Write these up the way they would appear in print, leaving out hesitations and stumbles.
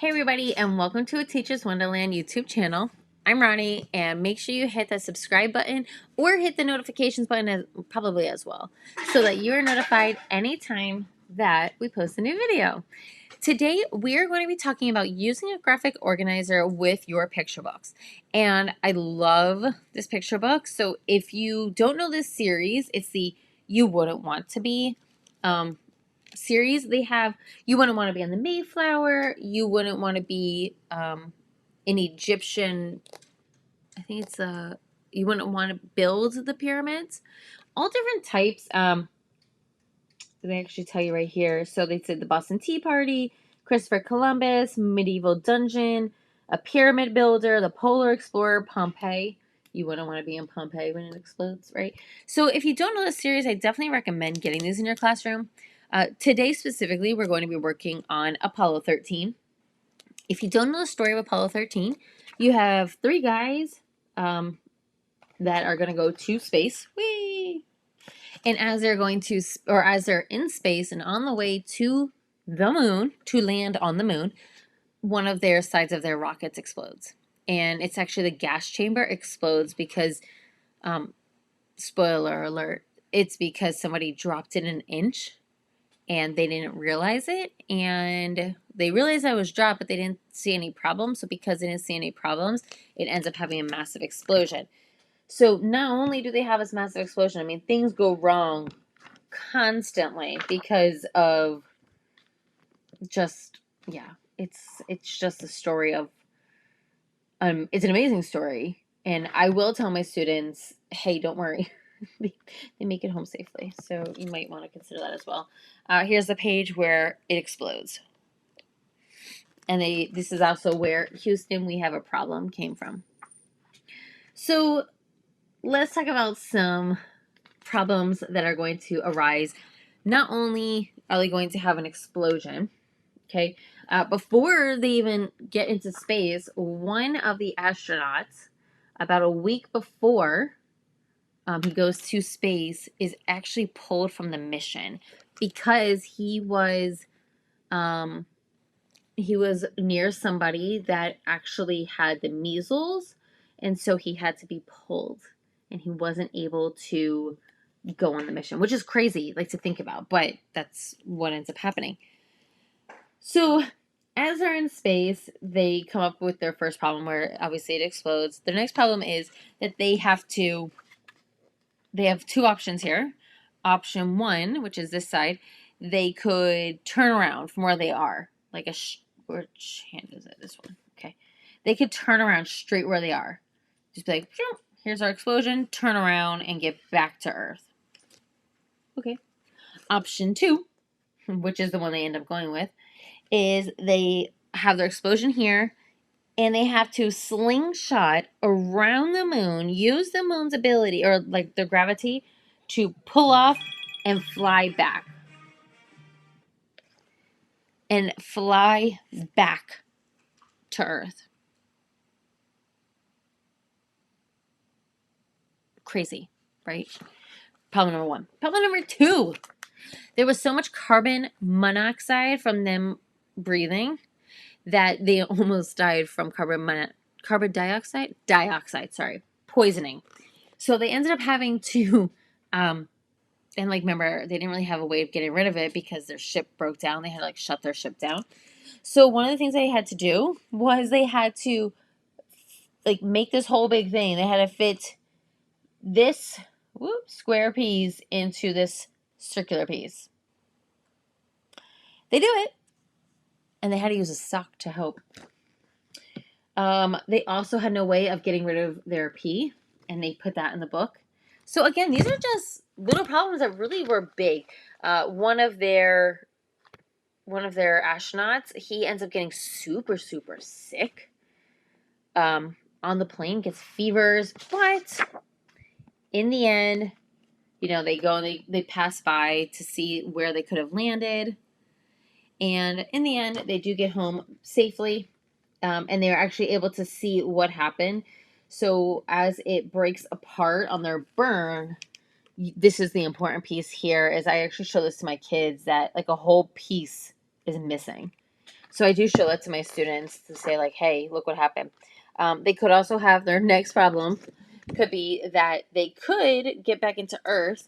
Hey everybody, and welcome to A Teacher's Wonderland YouTube channel. I'm Ronnie, and make sure you hit that subscribe button or hit the notifications button probably as well, so that you are notified anytime that we post a new video. Today, we're going to be talking about using a graphic organizer with your picture books. And I love this picture book. So if you don't know this series, it's the You Wouldn't Want to Be series. They have You Wouldn't Want to Be on the Mayflower, You Wouldn't Want to Be an Egyptian, I think it's You Wouldn't Want to Build the Pyramids. All different types. They actually tell you right here. So they said the Boston Tea Party, Christopher Columbus, Medieval Dungeon, a pyramid builder, the Polar Explorer, Pompeii. You wouldn't want to be in Pompeii when it explodes, right? So if you don't know the series, I definitely recommend getting these in your classroom. Today specifically, we're going to be working on Apollo 13. If you don't know the story of Apollo 13, you have three guys that are going to go to space. Whee! And as they're going to, or as they're in space and on the way to the moon, to land on the moon, one of their sides of their rockets explodes. And it's actually the gas chamber explodes because, spoiler alert, it's because somebody dropped it an inch and they didn't realize it. And they realized that it was dropped, but they didn't see any problems. So because they didn't see any problems, it ends up having a massive explosion. So not only do they have this massive explosion, I mean, things go wrong constantly because of just, yeah, it's just a story of, it's an amazing story. And I will tell my students, hey, don't worry. They make it home safely. So you might want to consider that as well. Here's the page where it explodes. And this is also where Houston, we have a problem came from. So let's talk about some problems that are going to arise. Not only are they going to have an explosion, okay, before they even get into space, one of the astronauts, about a week before he goes to space, is actually pulled from the mission because he was near somebody that actually had the measles, and so he had to be pulled, and he wasn't able to go on the mission, which is crazy, like, to think about, but that's what ends up happening. So as they're in space, they come up with their first problem where obviously it explodes. Their next problem is that they have two options here. Option one, which is this side, they could turn around from where they are, like which hand is it? This one. Okay. They could turn around straight where they are. Just be like, here's our explosion, turn around and get back to Earth. Okay. Option two, which is the one they end up going with, is they have their explosion here and they have to slingshot around the moon, use the moon's ability, or like the gravity, to pull off and fly back. And fly back to Earth. Crazy, right? Problem number one. Problem number two. There was so much carbon monoxide from them breathing that they almost died from carbon dioxide, poisoning. So they ended up having to, and like, remember, they didn't really have a way of getting rid of it because their ship broke down. They had to like shut their ship down. So one of the things they had to do was they had to like make this whole big thing. They had to fit this square piece into this circular piece. They do it, and they had to use a sock to help. They also had no way of getting rid of their pee, and they put that in the book. So again, these are just little problems that really were big. One of their astronauts, he ends up getting super, super sick. On the plane, gets fevers, but in the end, they go and they pass by to see where they could have landed. And in the end, they do get home safely. And they're actually able to see what happened. So as it breaks apart on their burn, this is the important piece here, is I actually show this to my kids that like a whole piece is missing. So I do show that to my students to say like, hey, look what happened. They could also have their next problem could be that they could get back into Earth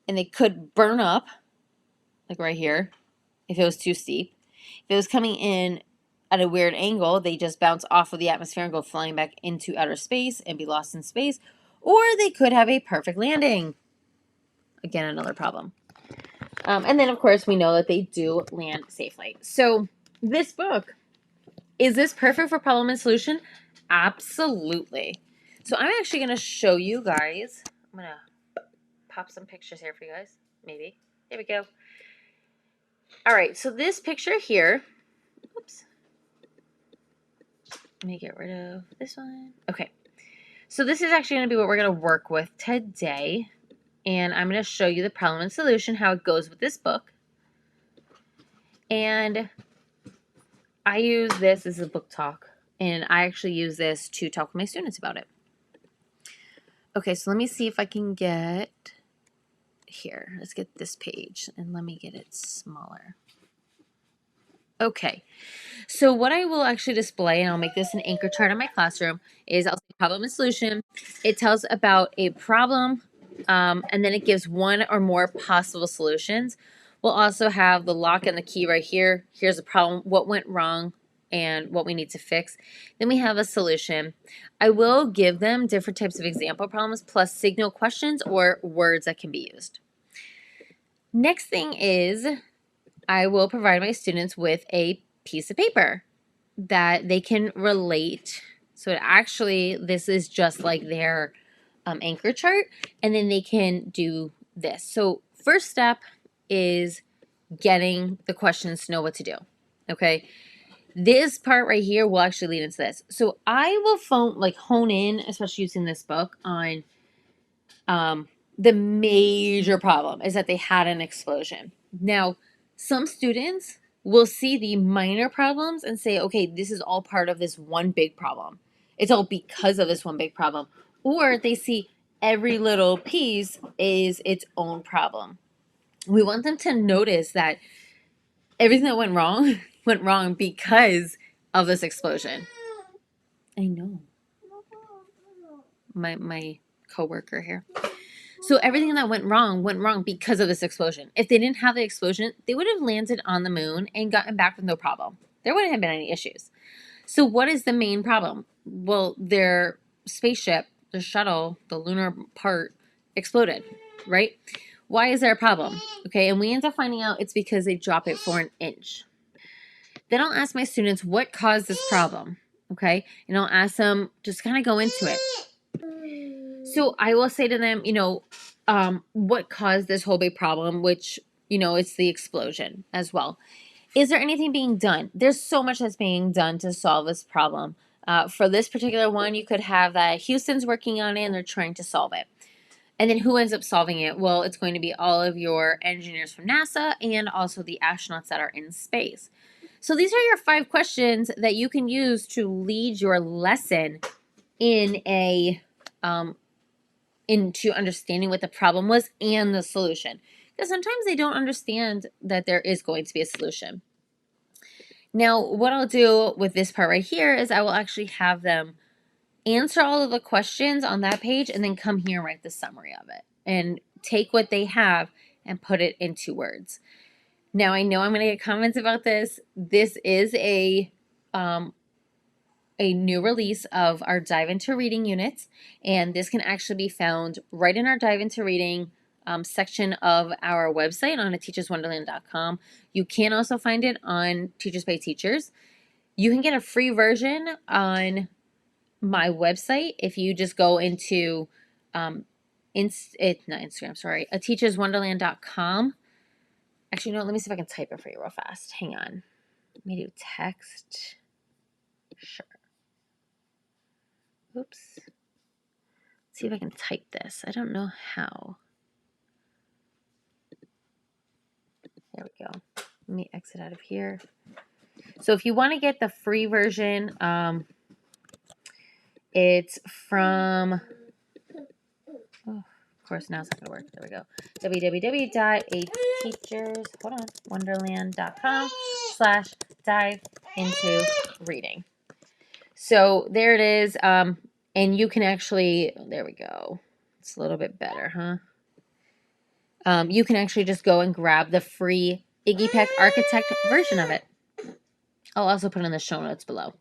and they could burn up, like right here, if it was too steep. If it was coming in at a weird angle, they just bounce off of the atmosphere and go flying back into outer space and be lost in space. Or they could have a perfect landing. Again, another problem. And then, of course, we know that they do land safely. So this book, is this perfect for problem and solution? Absolutely. So I'm actually going to show you guys. I'm going to pop some pictures here for you guys. Maybe. There we go. All right. So this picture here. Oops. Let me get rid of this one. Okay. So this is actually going to be what we're going to work with today. And I'm going to show you the problem and solution, how it goes with this book. And I use this as a book talk. And I actually use this to talk with my students about it. Okay, so let me see if I can get here. Let's get this page and let me get it smaller. Okay, so what I will actually display, and I'll make this an anchor chart in my classroom, is I'll say problem and solution. It tells about a problem, and then it gives one or more possible solutions. We'll also have the lock and the key right here. Here's the problem, what went wrong, and what we need to fix. Then we have a solution. I will give them different types of example problems plus signal questions or words that can be used. Next thing is I will provide my students with a piece of paper that they can relate. So actually, this is just like their anchor chart, and then they can do this. So first step is getting the questions to know what to do. Okay. This part right here will actually lead into this. So I will hone in, especially using this book, on the major problem is that they had an explosion. Now, some students will see the minor problems and say, okay, this is all part of this one big problem. It's all because of this one big problem. Or they see every little piece is its own problem. We want them to notice that everything that went wrong went wrong because of this explosion. I know. My coworker here. So everything that went wrong because of this explosion. If they didn't have the explosion, they would have landed on the moon and gotten back with no problem. There wouldn't have been any issues. So what is the main problem? Well, their spaceship, the shuttle, the lunar part exploded, right? Why is there a problem? Okay, and we end up finding out it's because they drop it for an inch. Then I'll ask my students what caused this problem, okay? And I'll ask them, just kind of go into it. So I will say to them, what caused this whole big problem, which, it's the explosion as well. Is there anything being done? There's so much that's being done to solve this problem. For this particular one, you could have that Houston's working on it and they're trying to solve it. And then who ends up solving it? Well, it's going to be all of your engineers from NASA and also the astronauts that are in space. So these are your 5 questions that you can use to lead your lesson in into understanding what the problem was and the solution. Because sometimes they don't understand that there is going to be a solution. Now, what I'll do with this part right here is I will actually have them answer all of the questions on that page and then come here and write the summary of it and take what they have and put it into words. Now, I know I'm going to get comments about this. This is a new release of our Dive Into Reading units, and this can actually be found right in our Dive Into Reading section of our website on teacherswonderland.com. You can also find it on Teachers by Teachers. You can get a free version on my website if you just go into teacherswonderland.com. Actually, no, let me see if I can type it for you real fast. Hang on. Let me do text. Sure. Oops. Let's see if I can type this. I don't know how. There we go. Let me exit out of here. So if you want to get the free version, it's from, of course, now it's not going to work. There we go. www.wonderland.com/dive into reading. So there it is. And you can actually, there we go. It's a little bit better, huh? You can actually just go and grab the free Iggy Peck Architect version of it. I'll also put in the show notes below.